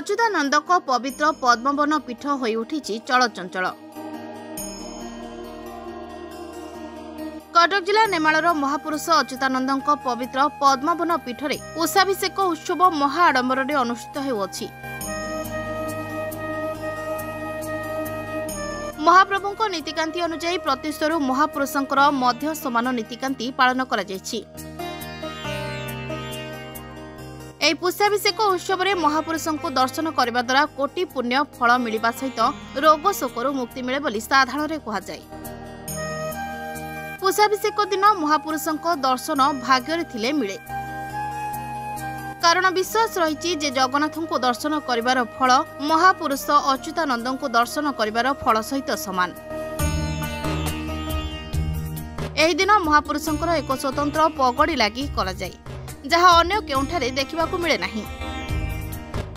अच्युतानंदक पवित्र पद्मवन पीठ होई उठिछि चलचंचल। कटक जिला नेमाळर महापुरुष अच्युतानंदक पवित्र पद्मवन पीठ रे उषाभिषेक उत्सव महाआडंबर अनुष्ठित हेउछि। महाप्रभुंक नीतिकांति अनुसार प्रतिष्ठरू महापुरुषंकर मध्य समान नीतिकांति पालन करा जायछि। एही पुष्पाभिषेक उत्सव में महापुरुषों दर्शन करने द्वारा कोटि पुण्य फल मिलवा सहित रोग शोकरू मुक्ति मिले बोली साधारण कहुए। पुष्पाभिषेक दिन महापुरुषों दर्शन भाग्य थिले मिले, कारण विश्वास रही जे जगन्नाथ को दर्शन करिवार फल महापुरुष अच्युतानंद को दर्शन करिवार फल सहित समान। एही दिन महापुरुषों एक स्वतंत्र पगड़ी लगी करा जाय, जहाँ अन्य केउठारे देखिबाकू मिले नाही।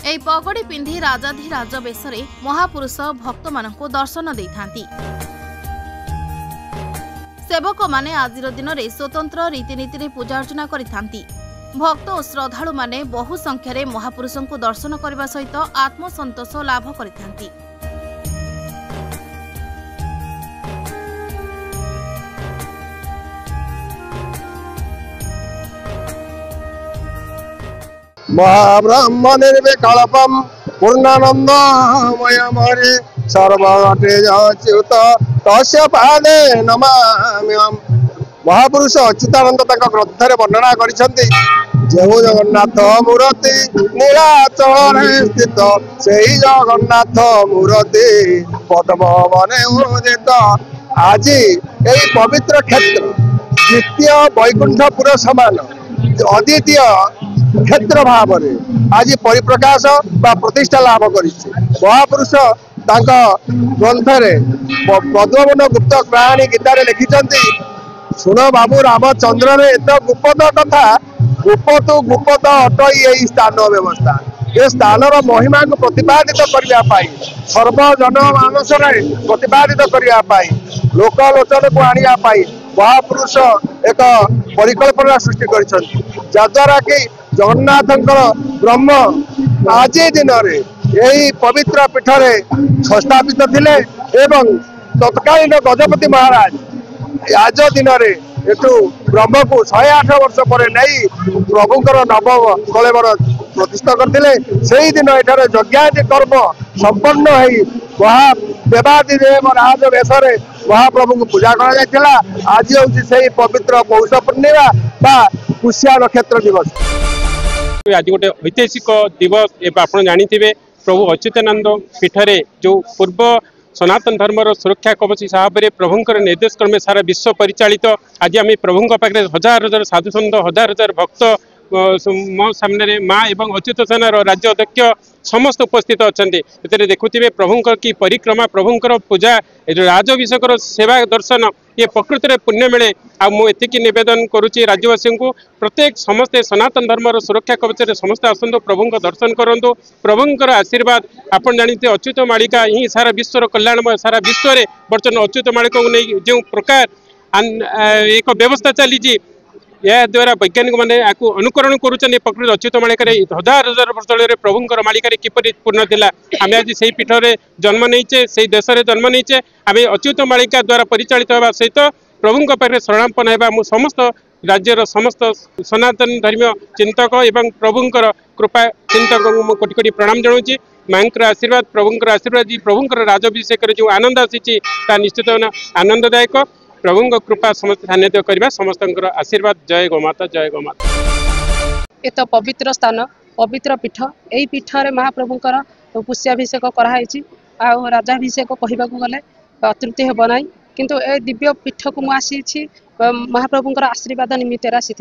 एही पगड़ी पिंधि राजाधिराज बेशरे महापुरुष भक्त मानकु दर्शन देइथांती। सेवक माने आजिर दिन रे स्वतंत्र रीतिनीति रे पूजा अर्चना करिथांती। भक्त और श्रद्धालु माने बहु संख्यारे महापुरुषों को दर्शन करने सहित आत्मसंतोष लाभ करिथांती। महाब्रह्म निर्विकल्पम पूर्णानंदमयम् हरि सर्वतेजच्युत तस्य पादे नमाम्यहम्। महापुरुष अच्युतानंद तक ग्रंथरे वर्णना करिसेंती। जो जगन्नाथ मूर्ति नीलाचल स्थित सेही जगन्नाथ मूर्ति पद्मवने उदित। आज यही पवित्र क्षेत्र द्वितीय वैकुंठपुर समान अद्वितीय क्षेत्र भाव आज परिप्रकाश बा प्रतिष्ठा लाभ करिছে। महापुरुष ग्रंथरे पद्मवन गुप्त कहानी गीतारे लिखिछंती। सुन बाबू रामचंद्र रे एत गुप्त कथा गुप्त गुप्त अटई यही स्थान व्यवस्था ये स्थान महिमा को प्रतिपादित करने सर्वजन मानस प्रतिपादित करने लोकलोचन को आने महापुरुष एक परिकल्पना सृष्टि करद्वारा कि जगन्नाथ ब्रह्म आज दिन यही पवित्र पीठ में स्थापित थिले एवं तत्कालीन गजपति महाराज आज दिन एठू ब्रह्म को 108 वर्ष पर नहीं प्रभुंकर नव कलेवर प्रतिष्ठा करते। से दिन एठारे यज्ञादि कर्म संपन्न हो देवादि देव राज वेशरे महाप्रभु को पूजा करा। आज हूँ पवित्र पौष पूर्णिमा बा पुष्या नक्षत्र दिवस। आज गोटे ऐतिहासिक दिवस आप जानी प्रभु अच्युतानंद पीठरे जो पूर्व सनातन धर्मर सुरक्षा कवच हिसाब से प्रभुंकर निर्देश क्रमे सारा विश्व परिचालित। आज आम प्रभुंक पाखे हजार हजार साधुसंत हजार हजार भक्त मो सामने माँ एवं अच्युत सेनार राज्य अध्यक्ष समस्त उपस्थित अच्छा। देखुवे प्रभुंकर की परिक्रमा प्रभुंकर पूजा राजाभिषेक सेवा दर्शन ये प्रकृति में पुण्य मिले। आती नवेदन करुच्ची राज्यवासी को प्रत्येक समस्ते सनातन धर्मर सुरक्षा कवच समस्त आसतु प्रभुंक दर्शन करूँ। प्रभुंकर आशीर्वाद आपन जानते अच्युत मालिका ही सारा विश्वर कल्याणमय सारा विश्व में बर्तमान अच्युत मालिका को नहीं जो प्रकार एक व्यवस्था चली यह द्वारा वैज्ञानिक मैंने अनुकरण करुँच प्रकृति अच्युत मालिका हजार हजार वर्ष तले प्रभुंकर मालिकार किपरि पूर्ण थिला। आम आज से पीठ में जन्म नहींचे से देश में जन्म नहींचे आम अच्युत मालिका द्वारा परिचालित होगा सहित प्रभुंक पाखे शरणापन होगा। मु समस्त राज्यर समस्त सनातन धर्म चिंतक एवं प्रभुंकर कृपा चिंतक को कोटि कोटि प्रणाम जनाऊँगी। मांकर आशीर्वाद प्रभुंकर आशीर्वाद प्रभुंकर राजाभिषेक जो आनंद आसी निश्चित आनंददायक। प्रभुंक कृपा समस्त सान्निध्य करवा समस्त आशीर्वाद। जय गोमाता जय गोमाता। ये तो पवित्र स्थान पवित्र पीठ यही पीठ में महाप्रभुंकर पुष्याभिषेक कराई राजाभिषेक कहवा गले अतृप्ति हेब ना किंतु ए दिव्य पीठ को मुझे महाप्रभुंकर आशीर्वाद निमित्त आसी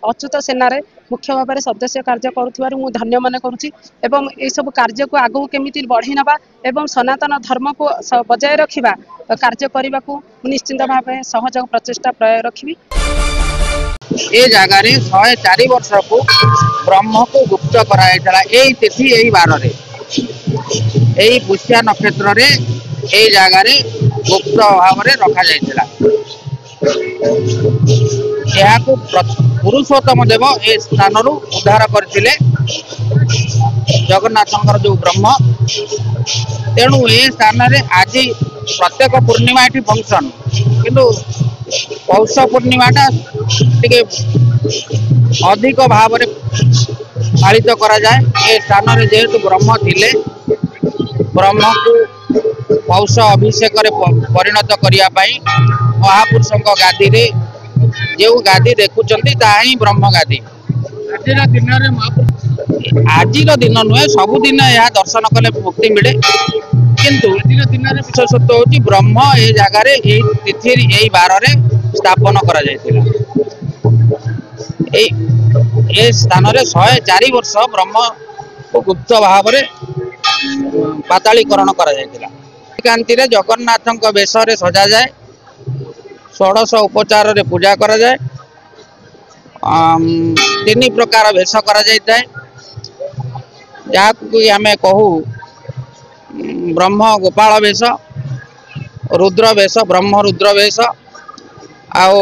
अच्युत सेनारे मुख्य भाव में सदस्य कार्य करुथिबारु मु धन्य मन करुछि एवं ए सब कार्य को आगु केमिति बढ़ी नबा एवं सनातन धर्म को बजाय रखिबा कार्य करने को निश्चिंत भाव सहयोग प्रचेषा प्रयोग रखी। ए जगह 104 वर्ष को ब्रह्म को गुप्त कराइला यही तिथि यही बार यही पुष्या नक्षत्र रे यही जगह गुप्त भाव में रखा जाइतिला। पुरुषोत्तम देव ए स्थान उद्धार करथिले जगन्नाथ जो ब्रह्म तेणु ए स्थान आज प्रत्येक पूर्णिमा ये फंक्शन किंतु पौष पूर्णिमाटा टे अधिक भाव पालित करा जाए। ए स्थान रे जेहेतु ब्रह्म थिले ब्रह्म को पौष अभिषेक परिणत करने महापुरुषों गादी रे जो गादी देखुंट ताही ब्रह्म गादी। आज दिन नुहे सबुदिन यह दर्शन कले मुक्ति मिले किंतु विशेषत्व हूँ ब्रह्म ये जगार तिथि यही बार स्थापन करा स्थान 104 वर्ष ब्रह्म गुप्त भाव पातालीकरण कांति जगन्नाथ वेश सजा जाए 16 उपचार रे पूजा करा जाए 3 प्रकार वेश करा जाए जहाँ आम कहू ब्रह्म गोपाल वेश रुद्र वेश ब्रह्म रुद्र वेश आओ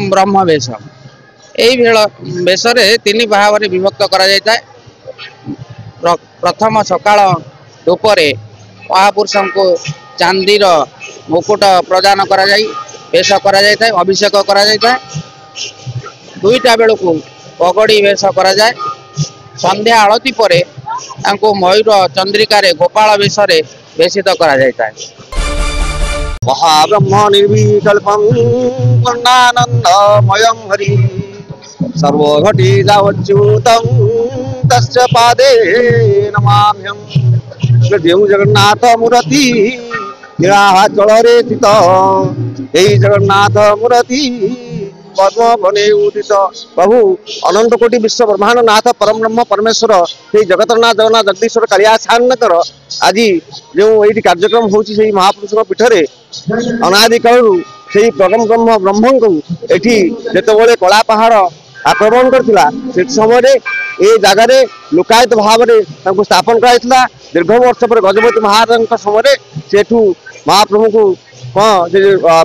ब्रह्म वेश यही वेश 3 भाव विभक्त करा जाए। प्रथम सकाळ धूपरे महापुरुषों को चांदीर मुकुट प्रदान करा जाए वेश करा जाए अभिषेक करा जाए। 2टा बेलू पगड़ी वेश करा जाए संध्या आलती पर मयूर चंद्रिकार गोपाल वेश वेशित करा जाए। महाब्रह्म निर्विकल्पं पूर्णानंदमयं हरि सर्वघटितावच्युतं तस्य पादे नमाम्यहं। देव जगन्नाथ मूर्ति नीलाचल रे स्थित यही जगन्नाथ मूर्ति पद्म बने उदित प्रभु अनंत कोटि विश्व ब्रह्मांड नाथ परम ब्रह्म परमेश्वर से जगतरनाथ जगन्नाथ जगदीश्वर कालिया सानकर आज जो ये कार्यक्रम होची महापुरुष पीठरे अनादि कालू से परम ब्रह्म ब्रह्म को एठी जेतेबेले कला पहाड़ आक्रमण करथिला से समय ए जगार लोकायत भाव में स्थापन कराइथिला। दीर्घ वर्ष पर गजपति महाराज समय सेठू महाप्रभु को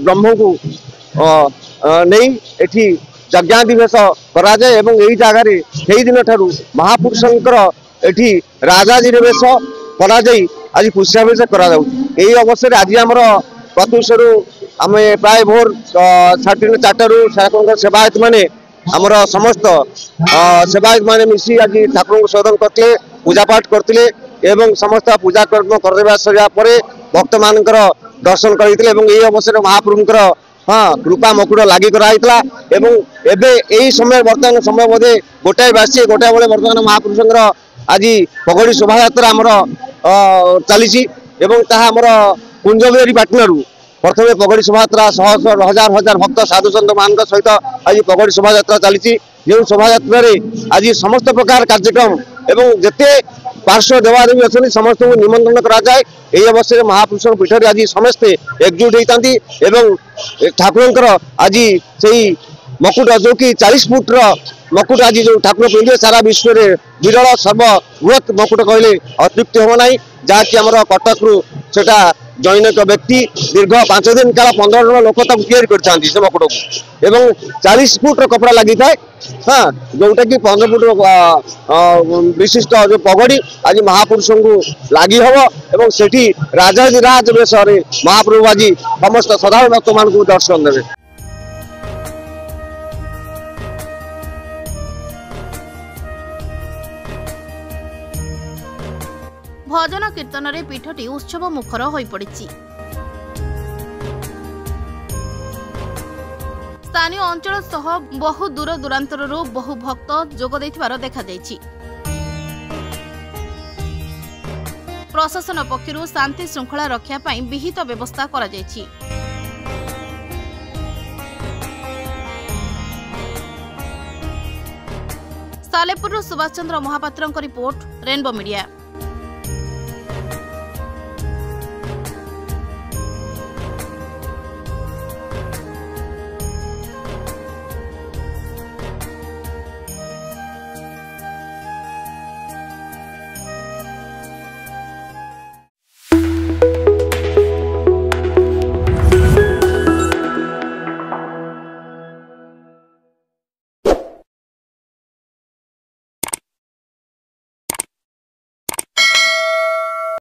ब्रह्म को नहीं एठी यज्ञादिवेश करा जाए एवं यही जगार से दिन ठारू महापुरुषंकर एठी राजाजी वेश करा जाई आज पुष्यावेश करा जाउ। एही अवसर आज आमर प्रत्युषरू आम प्राय भोर 4:30 ठाकुर सेवायत माने आमर समस्त सेवायत माने मिसी आज ठाकुर को शोधन करते पूजा पाठ करते एवं समस्त पूजा कर्म करवा सरिया परे भक्त मानकर दर्शन करते यही अवसर महाप्रभुंकर हाँ कृपा मकुड़ लगी कराइला एवं समय बर्तमान समय बोधे 1 बासी 1 बेले बर्तमान महापुरुषंकर आज पगड़ी शोभा यात्रा आमर चली आमर कुंजबिहारी पाटनारू प्रथम पगड़ी शोभा यात्रा 100 हजार हजार भक्त साधु सन्त मान सहित आज पगड़ी शोभा यात्रा चली जो शोभा यात्रा आज समस्त प्रकार कार्यक्रम एवं जिते पार्श्व देवादेवी अच्छे समस्त को निमंत्रण करा जाए। यही अवसर महापुरुष पीठर आज समस्ते एकजुट होती ठाकुर आज से मकुट जो कि 40 फुट्र मकुट आज जो ठाकुर पिंधे सारा विश्व में विरल सर्वबृहत मकुट कहले अतृप्ति हम ना जहाँकि आम कटक सेटा जैनिक व्यक्ति दीर्घ 5 दिन काल 15 जन लोक से मकुट को एवं 40 फुट्र कपड़ा लगी थाए हाँ जोटा कि 15 फुट विशिष्ट जो पगड़ी आज महापुरुषों को लगी हम एवं सेठी राजाधिराज वेश महाप्रभु आज समस्त साधारण भक्त मान को दर्शन देवे। भजन कीर्तन रे पीठटी उत्सव मुखर होई पड़िछि। स्थानीय अंचल सह बहु दूर दूरांतररू बहु भक्त जोग देथिबार देखा जायछि। प्रशासन पक्षरु शांति श्रृंखला रक्षा पाई विहित व्यवस्था करा जायछि। Salepur Subhash Chandra महापात्रଙ୍କ report rainbow media.